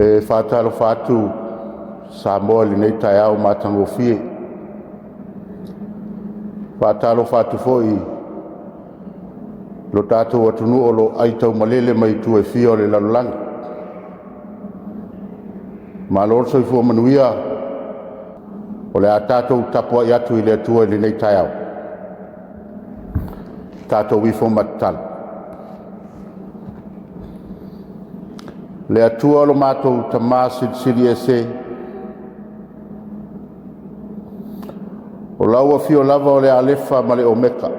e whātalo whātu Samoa li nei tai au mātango fie. Whātalo whātu fōi lo tātou atunu o lo aitau malele mai tu e fia o le lalulangi. Ma lor soi fua manuia o le a tātou tapua i atu i le atua li nei tai au. Tātou wifo matala. Le atua lo mātou tamā siri e se. O laua fio lava o le alefa ma le omeka.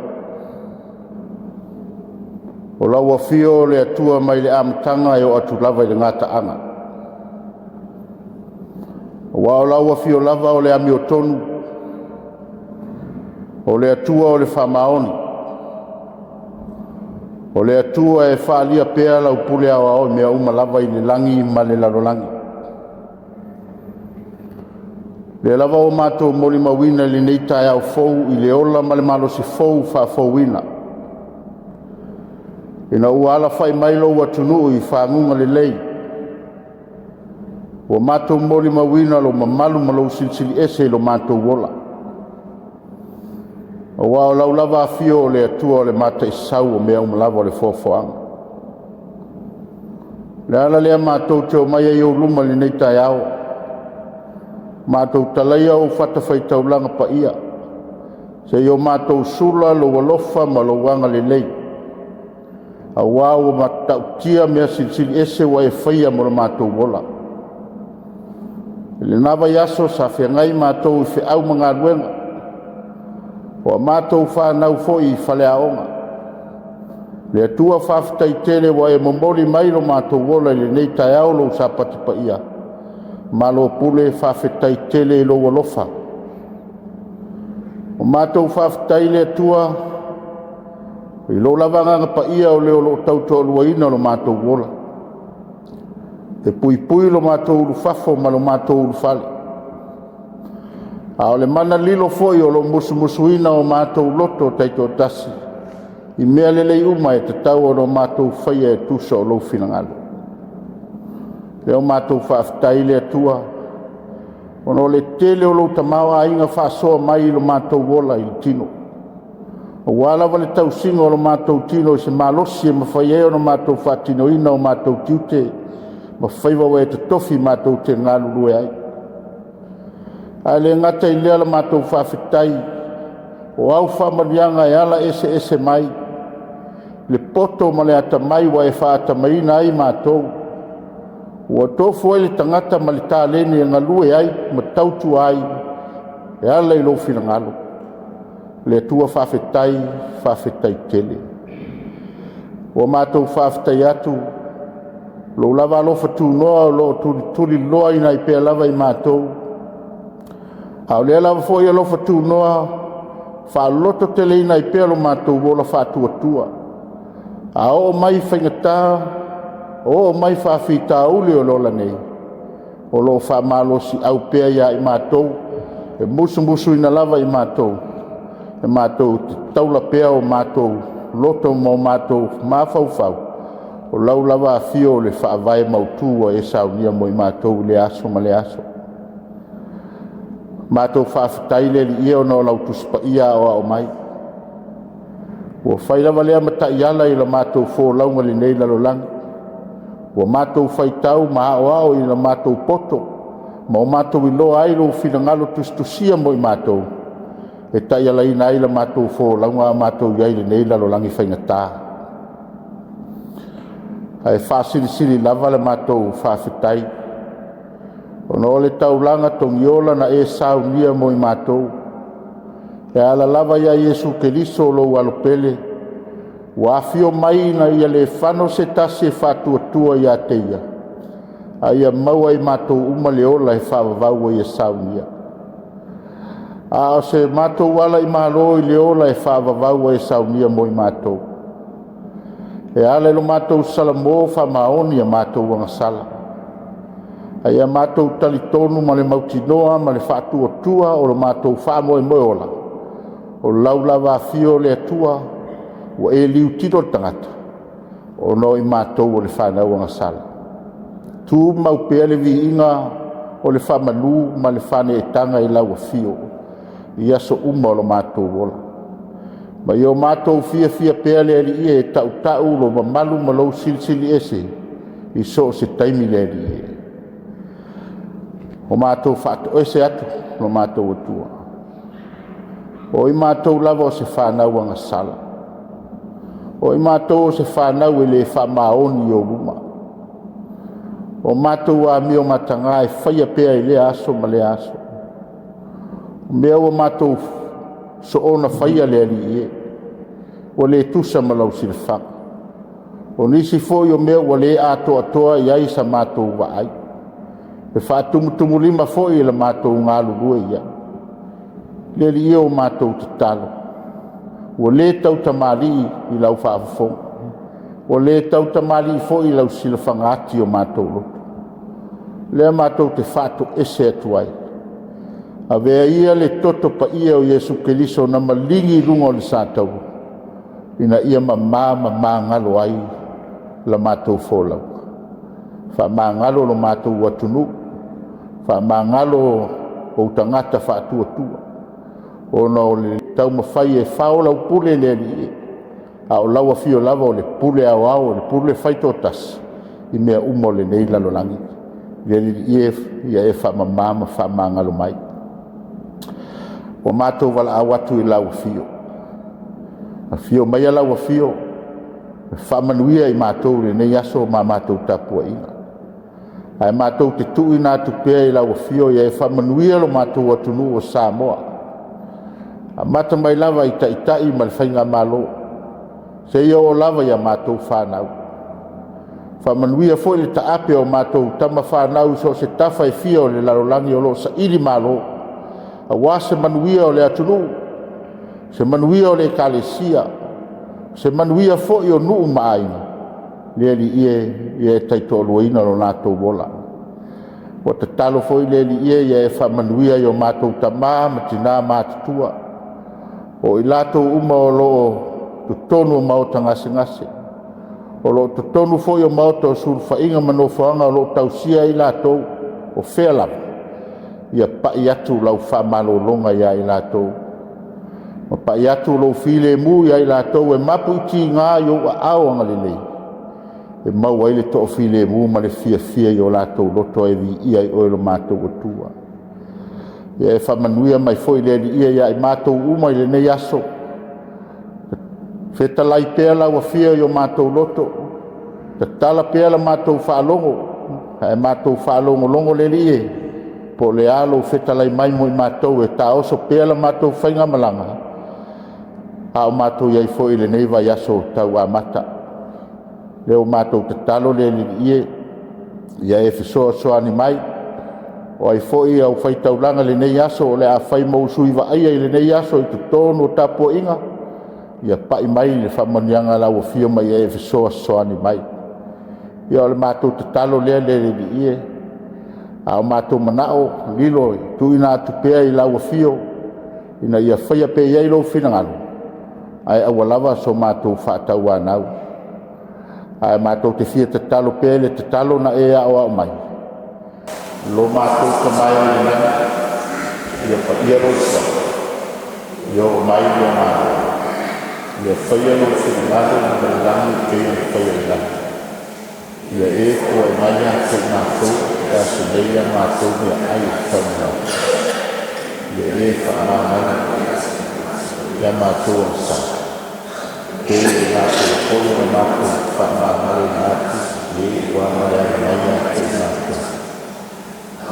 O laua fio le atua mai le amatanga e o atu lava i le ngata anga. O laua fio lava o le amiotonu. O le atua o le whamaoni. O le atua e whaalia pēra lau pule au au mea uma lava i le langi ma le lalolangi. Le lava o mātou moli mawina li nei tai au fou i le ola ma le malosi fou wha fouina. Ina ua ala whai mailo ua tunu i whangunga le lei. O mātou moli mawina lo mamalu ma lo silsili ese lo mātou wola. O wao lau lava fio o le atua o le mata i sau o mea umalava o le fofoanga. Le ala lea mātou te o mai e o luma li nei tai au. Mātou talaia o whatawhai taulanga pa ia. Se i o mātou sula lo walofa ma lo wanga le lei. A wao o matau tia mea silsili ese wa e whaia mo le mātou wola. Le nawa yaso sa whiangai mātou i whi au mga ruenga. O mātou whanau fōi i whale aonga. Le atua whawhitai tele wa e momori mairo mātou wola i le nei tai au lo sa pati pa ia. Malo pule whawhitai tele i lo walofa. O mātou whawhitai le atua i lo lavanga pa ia o leo lo tauto aluaina lo mātou wola. E pui pui lo mātou uru whafo ma lo mātou uru whale. A o le mana lilo foi o lo musuina o mātou loto taito tasi. I mea lelei uma e te tau o lo mātou whaia e tusa o lo whinangalo. Leo mātou whaafitai le atua. O no le tele o lo tamawa a inga whaasoa mai lo mātou wola i tino. O wala wale tau singa o lo mātou tino se malosi e mawhaia o lo mātou whaatino ina o mātou tiute. Ma whaiva wa e te tofi mātou te ngalu lue ai. A le ngata i lea la mātou whawhitai. O au whamarianga e ala ese mai. Le poto ma le ata mai wa e whaata mai na ai mātou. Ua tofu ai le tangata ma le tāleni e ngalue ai, ma tautu ai. E ala i lo whirangalo. Le tua whawhitai tele. Ua mātou whawhitai atu. Lo lava alofa tu noa lo tuli loa ina i pēr lava i mātou. Au lea lava fo i alofa tu noa. Whaaloto tele ina i pēr lo mātou wola whātua. A o mai whaingatā. O mai whawhita uli o lola nei. O lo whamalosi au pēr ia i mātou. E musu ina lava i mātou. E mātou te taula pēr o mātou. Loto mo mātou mawhau. O lau lava a fio le whaavai mautua e saunia mo i mātou le aso ma le aso. Mātou whaafitai le li ia o no lau tuspa ia o mai. Ua whairawa lea mata i ala i la mātou fō launga li nei lalo langi. Ua mātou whaitau ma ao i la mātou poto. Ma o mātou i loa airo whirangalo tustusia mo i mātou. E tai ala ina i la mātou fō launga mātou iai li nei lalo langi whaingataa. Ai whasiri lava le mātou whawhitai. O no le taulanga tongi ola na e sau nia mo i mātou. E ala lava ia Yesu Keriso lo alopele. Wa afio mai na ia le whano se tase whātua ia teia. A ia maua i mātou uma le ola e whawawau ia sau nia. A se mātou wala i mālo i le ola e whawawau ia sau nia mo i mātou. E ale lo mātou salamo whamaoni a mātou wanga sala. Ai a mātou talitonu ma le mautinoa ma le whātua o lo mātou whamoe moe o laulava fio le atua o e liu tiro tangata. O no i mātou o le whanau wanga sala. tu mau pea le viiga o le whamanu ma le whaneetanga i lau fio ia so uma o lo mātou ola ma i o mātou fia pea le ali e tau lo mamalu ma lou silisili ese i so se taimi le ali o mātou whaato ese atu lo mātou atua o i mātou lava o se whanau anga sala o i mātou o se whanau e le whamaoni o luma o mātou a mi o matanga e whaia pea i le aso ma le aso mea o mātou so ona whaia le ali e o le tusa ma lau silwhanga o nisi foi o mea o le atoa i ai sa mātou wa ai e whaatumutumu lima foi i la mātou ngālu rua ia le li e o mātou te talo o le tau tamali i lau whaafafong o le tau tamali foi i lau silwhanga ati o mātou loto le mātou te whaato ese atuai a vea ia le toto pa ia o Yesu Keliso na malingi rungo le sātau ina ia ma ngalo ai la mātou fōlau wha ngalo lo mātou watunu wha ngalo o tangata whaatua o no le tau mawhai e whaolau pule le li a o laua fio lava o le pule au le pule whaitotas i mea umo le nei lalolangi le li ia e wha ngalo mai o mātou wala awatu i lau fio a fio mai lau fio whamanuia i mātou le nei aso ma mātou tapua ina ai mātou te tui nā tupea i lau fio i e whamanuia lo mātou atunu o Samoa a mata mai lava i taitai ma le whainga malo se ia o lava i a mātou whanau whamanuia fo i le taape o mātou tama whanau so se tafa e fio le larolangi o lo sa ili malo a wase manuia o le atunu se manuia o le kalesia se manuia fo i o nuu maaina le li ie taito luina lo nato bola o te talo fo i le li ie fa manuia i o matou tama matina matutua o i lato uma o lo tutonu o mao tangase o lo tutonu fo i o mao to surfainga manofoanga o lo tausia i lato o fela ia pa iatu lau fa malolonga ia i lato o pa iatu lo file mu ia i lato e mapu ti nga yo ao anga lelei e mau ai le to file mu ma le fia i o lato loto e vi ia i o lo mato o tua e fa manuia mai foi le ia i mato uma i le nei aso feta lai pela o fia i o mato loto te tala pela mato fa longo e mato fa longo le ie po le alo feta lai mai mo i matou e ta oso pela matou whainga malanga a o matou iai fo i le nei vai aso tau a mata le o matou te talo le ie ia e fesoa ni mai o ai fo i au whai taulanga le nei aso o le a whai mau sui va aia i le nei aso i te tono tapo inga ia pai mai le whamanianga lau o fio mai e fesoa ni mai ia o le matou te talo le ie a o mātou manao lilo tu ina tupea i lau fio ina ia whaia pe iai lo finangalo ai awa lava so mātou whaatau anau ai mātou te fia te talo pe le te talo na e au mai lo mātou ka mai o ina ia pa ia rosa ia o mai o mai ia whaia lo finangalo na langi ke ia whaia ina ia e kua mai a te mātou a se leia mātou mea ai whanau. Ia e whaamana ia mātou a sa. Te e mātou koi o mātou whaamana mātou e ua mai a te mātou.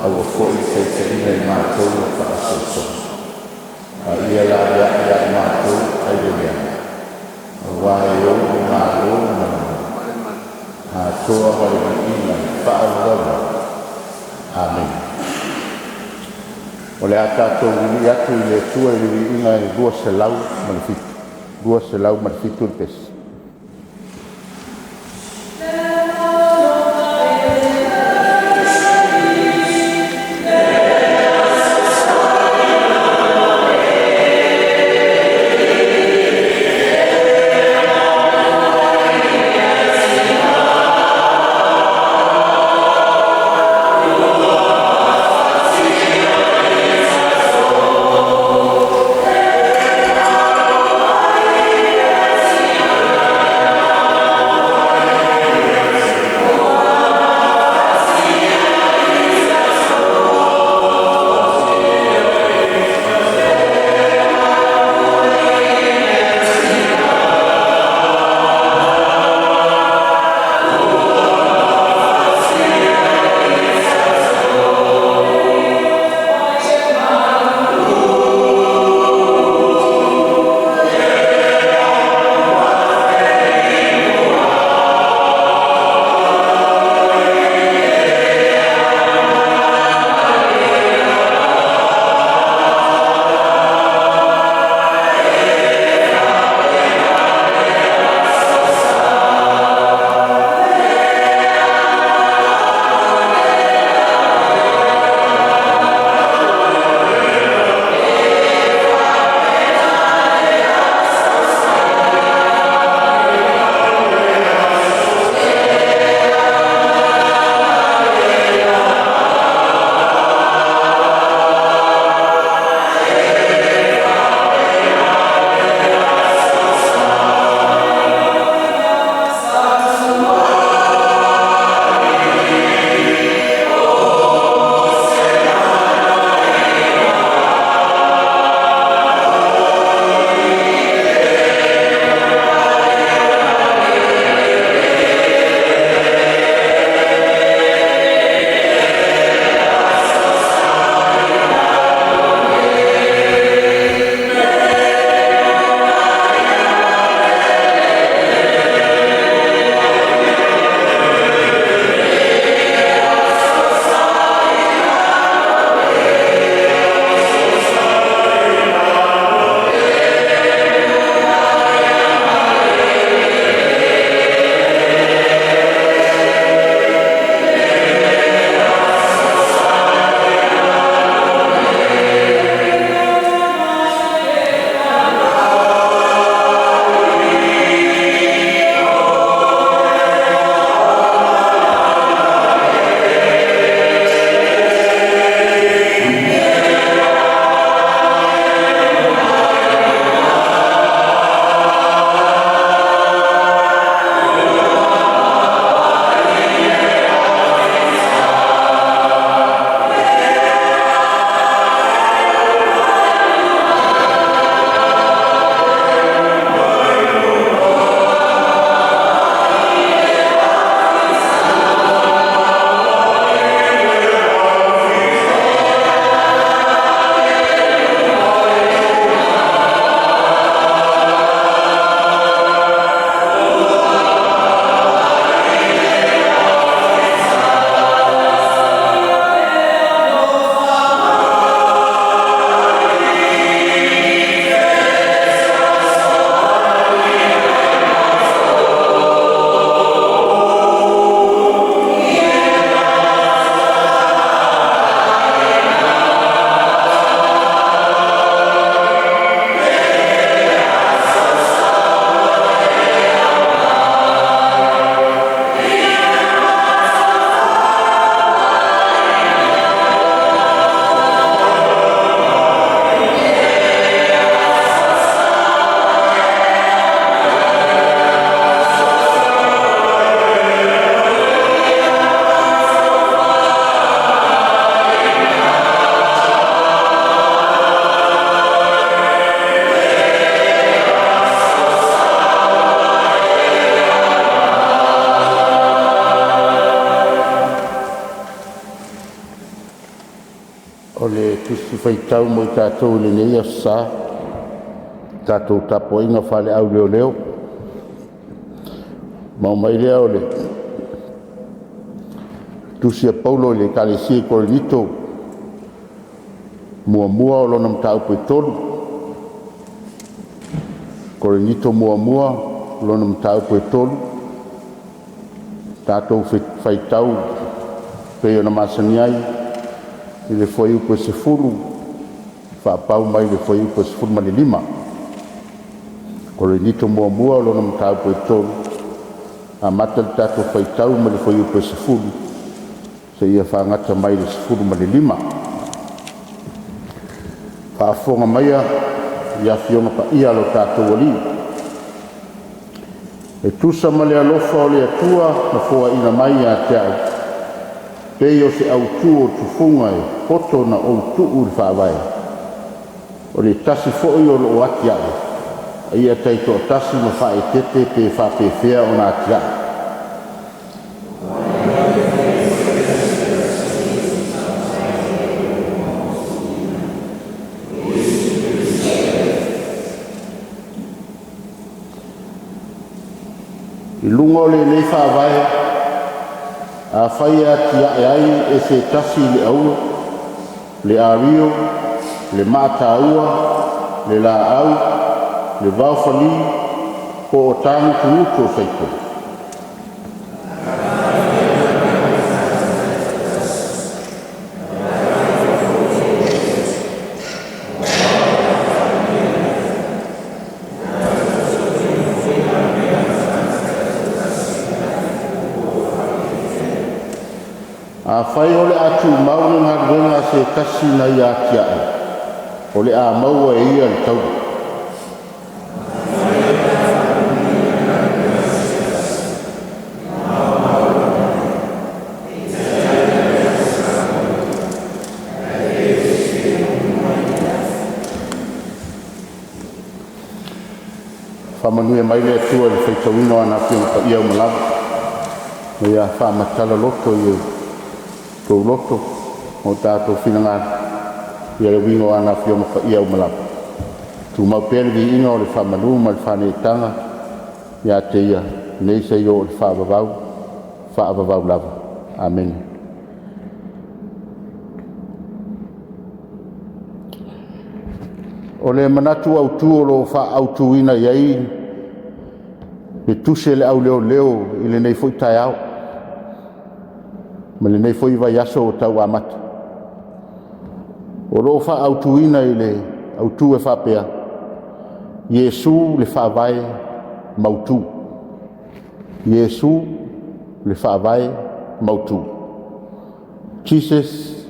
Aua koi te ina i mātou o whaasoso. A ia la ia mātou ai le mea. A wai o mātou mana. A toa mai ina whaamana. Amen. O le atato wili atu i le tua i li inga i dua se lau malifitu. Dua se lau malifitu il pesi. tusi faitau mo i tātou le nei a sa tātou tapo inga whale au leo leo mau mai lea o le tusi a Paulo le kalesi e Korinito mua o lona mtau pui tolu Korinito mua lona mtau pui tolu tātou faitau peo na masaniai i le foi upo se fulu whaapau mai le foi upo se fulu mani lima Korinito mua lona mtau pui tolu a mata le tātou faitau ma le foi upo se fulu se ia whaangata mai le se fulu mani lima whaafonga maia ia fionga pa ia lo tātou ali e tusa ma le alofa o le atua na foa ina mai a te au pei o se au tu o tufunga e poto na o tu ur whaavai o le tasi fo'i o lo ati au a ia teito o tasi ma whae tete pe whapewhea o na ati au I lungo le nei whaavai a whai ati ai e se tasi le aua, le ario, le mata aua, le la au, le vaufali, po o tangu kuuto saito. A whai ole atu maunga ngā ruenga se kasi na i ati ai. Ole a maua e ia le tau. Whamanui mai le atua le whaitawino ana whiunga pa ia umalawa. Ia whamatala loto i tau loto o tātou whinangana ia le wingo ana whioma pa ia umalawa. Tu mau pere vi inga o le whamanu ma le whanetanga ia te ia nei se o le whaavavau lava. Amen. O le manatu au tu o lo wha au tu ina iai me tuse le au leo i le nei fwoi tai au ma le nei foi vai aso o tau amata. O lo wha autuina i le autu e whapea. Iesu le whaavai mautu. Iesu le whaavai mautu. Jesus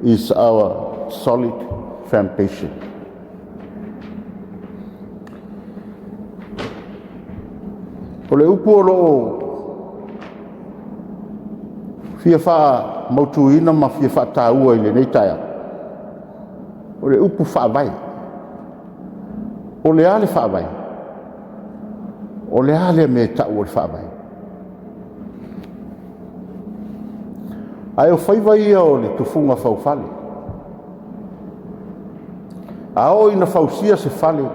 is our solid foundation. O le upu o lo fia wha mautuina ma fia wha tāua i le nei taia. O le upu whaavai. O le ale whaavai. O le ale me tau o le whaavai. Ai o whaiva ia o le tufunga whauwhale. A o ina whausia se whale.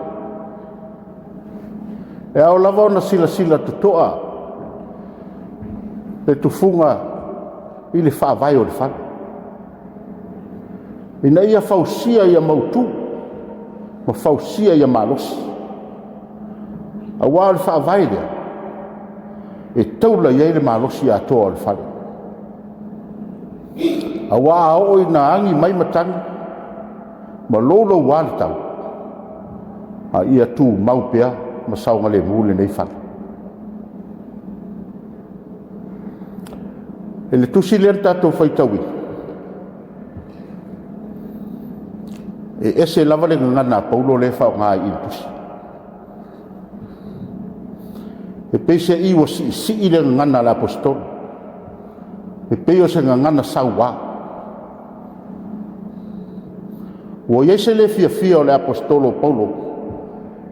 E au lava o na sila tutoa. Le tufunga i le whaavai o le whale. Ina ia whausia ia mautu, ma whausia ia malosi. A wā o le whaavai lea, e taula iei le malosi a toa o le whale. A wā o ina angi mai matangi, ma lolo wā le tau. A ia tū maupea, ma saunga le mule nei whale. E le tusi lea tātou whaitaui. E ese lava le ngana Paulo le whao ngā i tusi. E peise i wa si le ngana la apostol. E peio se ngana saua. Wa iese le fia o le apostolo Paulo.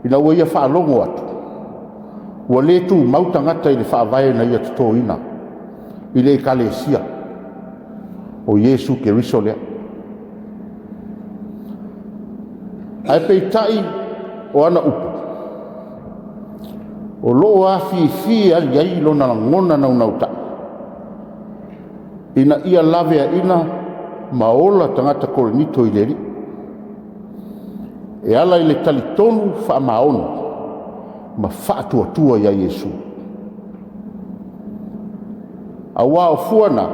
Ina wa ia whaalongo atu. Wa le tu mautangata i le whaavae na ia tuto ina. I le kalesia o Yesu Keriso lea. Ai peitai o ana upu. O loo a fi ali ai lona ngona na unauta. Ina ia lave a ina maola tangata korenito i leri. E ala i le talitonu wha maonu ma whaatua ia Yesu. A wā o fuana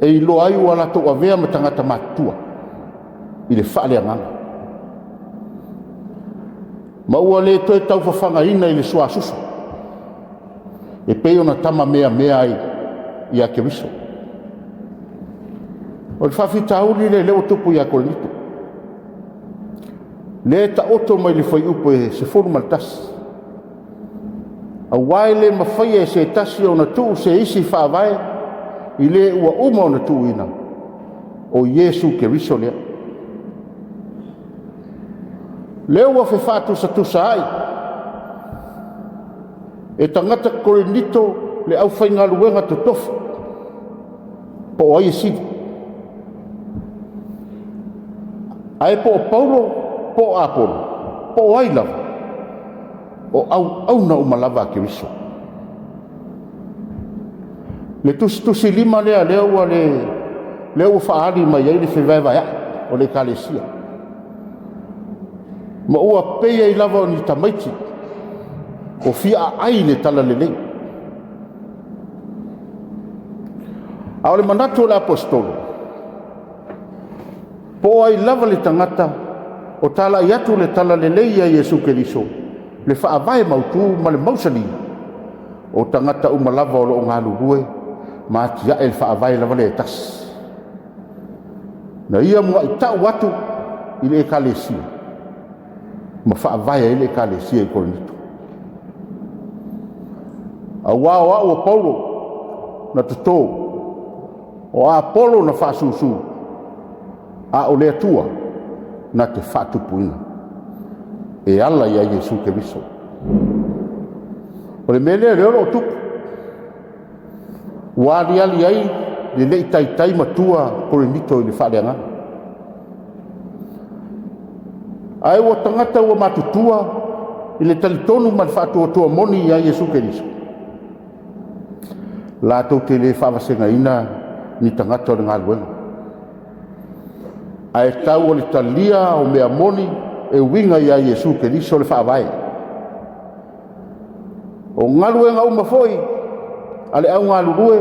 e i lo ai wala to avea ma tangata matua i le whaaleanganga. Ma ua le toe tau whawhangaina i le sua susu. E peo na tama mea ai i a Keriso. O le whawhitauli le leo tupu i a Korinito. Le ta oto mai le whai upo e se foru maltasi. A waile mawhai e se tasi o na tuu se isi whaavae i le ua uma o na tuu ina. O Yesu Keriso lea. Leo wa fe fatu sa tusa ai. E tangata Korinito le au whainga luenga to tofu. Po ai sidi. Ai po Paulo, po Apolo, po ai lava. O au na umalava a Keriso. Le tusi lima lea leo wa leo whaari mai ai le whewaiwaya o le kalesia. Ma ua peia i lava o ni tamaiti o fia ai le tala lelei. A o le manatu o le apostolo po ai lava le tangata o tala i atu le tala lelei a Yesu Keriso le whaavae mautu ma le mausani o tangata umalava o lo ngā lurue ma atia e le whaavae lava le tas. Na ia mua i tau atu i le ekalesia ma whaavae i le ekalesia i Korinito. A wao o Paulo na tuto o a Apolo na whaasusu a o le atua na te whaatupuina e ala ia Yesu Keriso. O le mele reo o tupu wali ali ai le lei taitai matua Korinito i le whaaleanga. Ai o tangata ua matutua i le talitonu ma le whaatuatua moni ia Yesu Keriso. La tau te le whaavasenga ina ni tangata o le ngaluenga. Ai tau o le talia o mea moni e winga ia Yesu Keriso le whaavae. O ngaluenga uma foi ale au ngalurue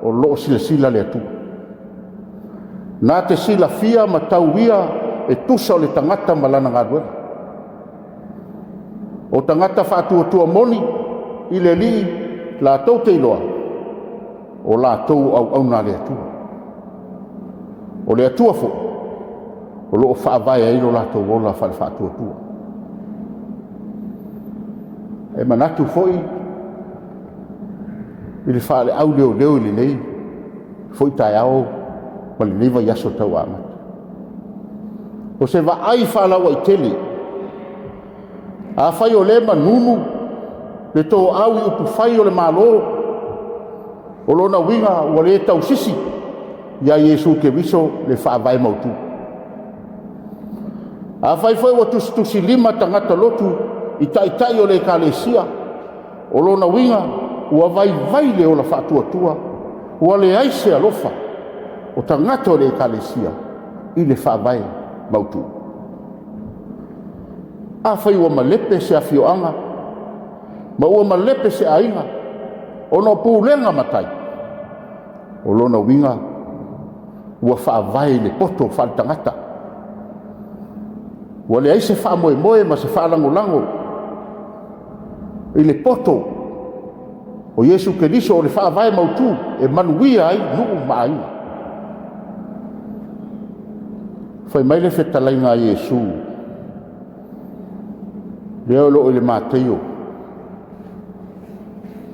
o loo sila le atu. Nā te sila fia ma tau ia e tusa o le tangata malana ngaluenga. O tangata whaatuatua moni i le li la tau te iloa o la tau au nā le atua. O le atua fo o loo whaavae ailo la tau ola whaatuatua. E manatu foi i le whaale au leo i le nei foi tai au ma le neiva yaso tau amata. O se va ai whaalaua i tele a whai o le manunu le tō au i upu whai o le malo o lona winga ua le tau sisi ia Yesu Keriso le whaavae mautu. A whai ua tusi lima tangata lotu i tai o le kalesia o lona winga ua vai le o la whaatuatua ua le aise alofa o tangata o le kalesia i le whaavae mautu. A whai ua malepe se awhioanga ma ua malepe se ainga o no pūlenga matai o lona winga ua whaavae le poto whaatangata ua le aise whaamoe ma se whaalangolango i le poto o Yesu Keriso o le whaavae mautu e manuia ai nuu maaina. Whai mai le whetalainga a Yesu leo lo i le māteio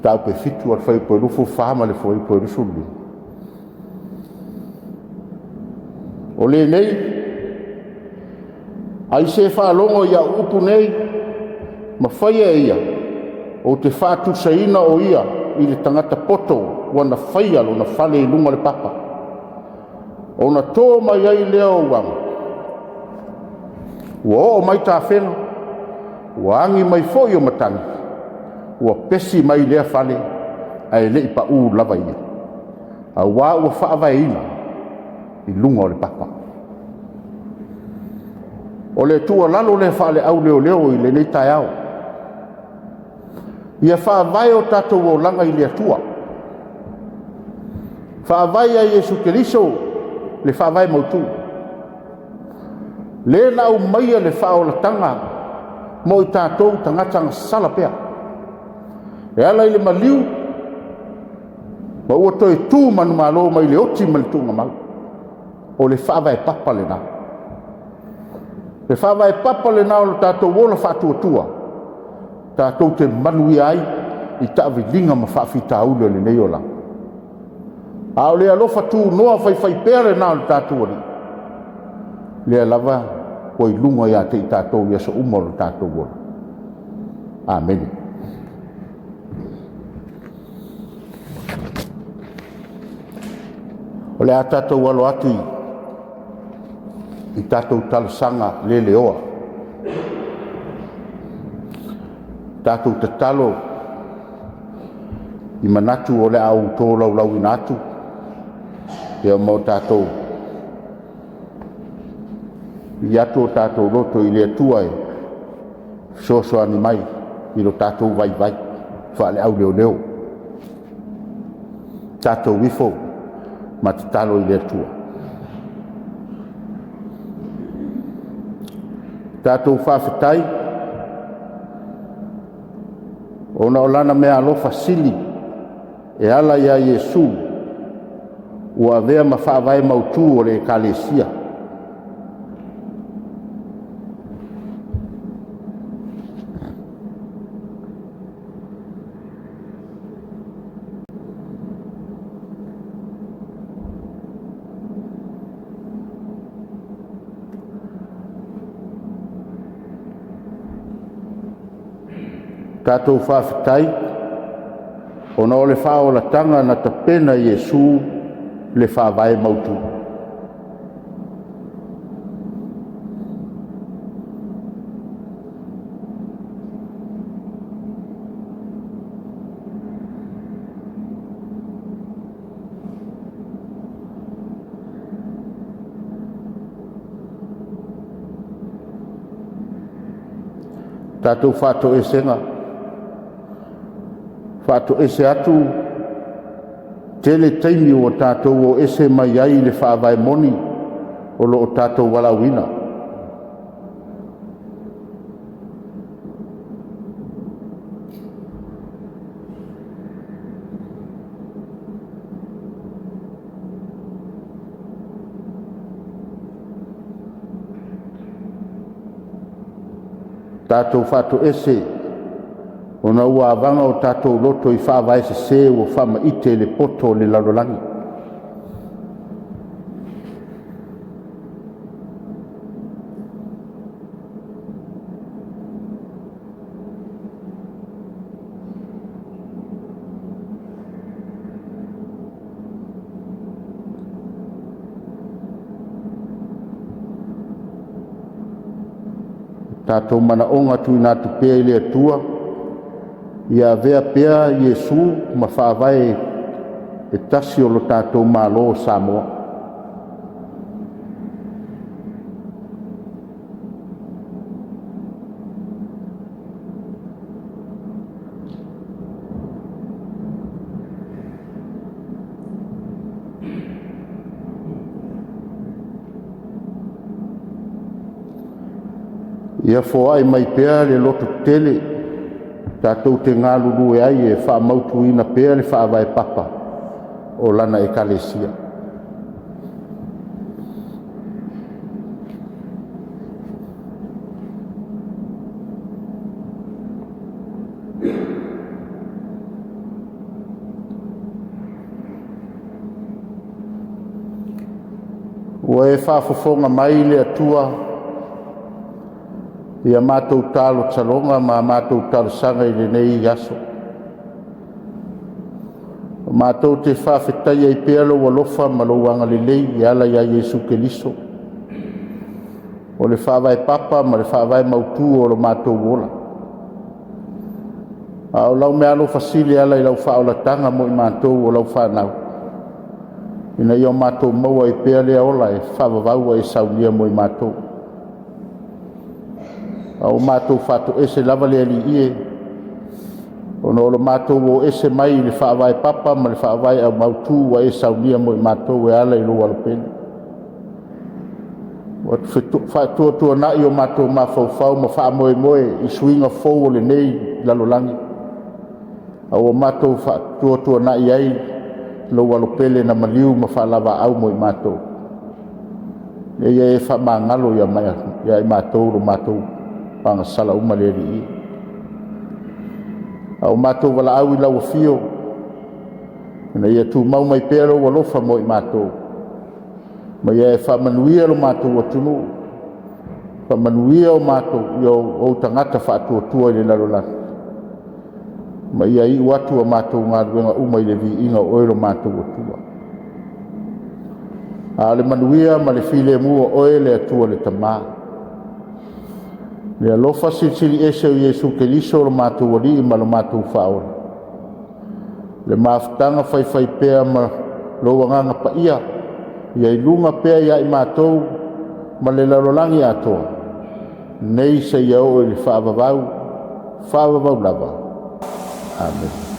tau pe fitu al whai poe rufu whaama le whai poe rusuli. O le nei ai se whaalongo ia upu nei ma whai e ia o te whaatu saina o ia i le tangata poto wana whaialo na whale i lunga le papa. O na tō mai ai leo wang ua o'o mai tafena ua agi mai fo'i o matagi ua pesi mai lea fale ae le'i pa'ū lava ia auā ua fa'avaeina i luga o le papa o le atua lalo le fa'ale'au leoleo i lenei taeao ia fa'avae o tatou olaga i le atua fa'avae a iesu keliso le fa'avae mautū lē na au maia le fa'aolataga mo i tatou tagata agasala pea e ala i le maliu ma ua toe tū manumālō mai le oti ma le tu'ugamau o le fa'avae papa lenā le fa'avae papa lenā o le tatou ola fa'atuatua tatou te manu ia ai i ta'aviliga ma fa'afitauli o lenei ola a o le alofa tunoa faifai pea lenā o le tatou ali lea lava ua i luga iā te i tatou ia so uma o le tatou ola amene o le a tatou alo atu i tatou talosaga leleoa tatou tatalo i manatu o le a outō laulauina atu ia mo tatou i atu o tatou loto i le atua e soasoani mai i lo tatou vaivai fa'ale'au leoleo tatou ifo ma tatalo i le atua tatou fa'afetai ona o lana mea alofa sili e ala iā iesu ua avea ma fa'avae mautū o le ekalesia tatou fa'afetai ona o le fa'aolataga na tapena iesu le fa'avae mautū tatou fa'ato'esega fa'ato'ese atu tele taimi ua tatou o ese mai ai le fa'avae moni o lo'o tatou walauina tatou fa'ato'ese ona ua avaga o tatou loto i fa'avae sesē ua fa'amaʻite le poto o le lalolagi tatou manaʻoga tuina atu pea i le atua ia avea pea iesu ma fa'avae e tasi o lo tatou mālō o Samoa ia foa'i mai pea le loto tele tatou te galulu e ai e fa'amautuina pea le fa'avae papa o lana ekalesia ua e fa'afofoga mai le atua ia matou talo taloga ma matou talosaga i lenei aso matou te fa'afetai ai pea lou alofa ma lou agalelei e ala iā iesu keliso o le whaawai papa ma le whaawai mautu o lo mātou ola. O lau mea alo fasili ala I lau whaolatanga mo I mātou o lau whanau. Ina I o mātou maua I pēa lea ola e whaavavaua e saunia mo I mātou. O mātou whātou ese lava lea li ie. O no lo mātou o ese mai le whaawai papa ma le whaawai au mautu wa e saunia mo I mātou e ala I lo alopeni. Whātua nai o mātou mawhauwhau ma whaamoe I swinga fōu o le nei lalolangi. O mātou whātua nai ai lo alopele na maliu ma whaalava au mo I mātou. E ia e whaamangalo ia mai ia I mātou lo mātou pangasala umaleri I. O mātou wala au I lau fio. Ina ia tu mau mai pēro walofa mo I mātou. Ma ia e whamanuia lo mātou atunu. Whamanuia o mātou I o tangata whātua I le lalolani. Ma ia I watu a mātou ngā ruenga umai le vi inga oe lo mātou atua. A le manuia ma le file mua oe le atua le tamā. Le alofa sili ese o Iesu Keliso lo mātou wali ma lo mātou whaola. Le maafutanga whai pēa ma lo wanganga pa ia. Ia I lunga pēa ia I mātou ma le lalolangi atoa. Nei se ia o I le whaavavau lava. Amen.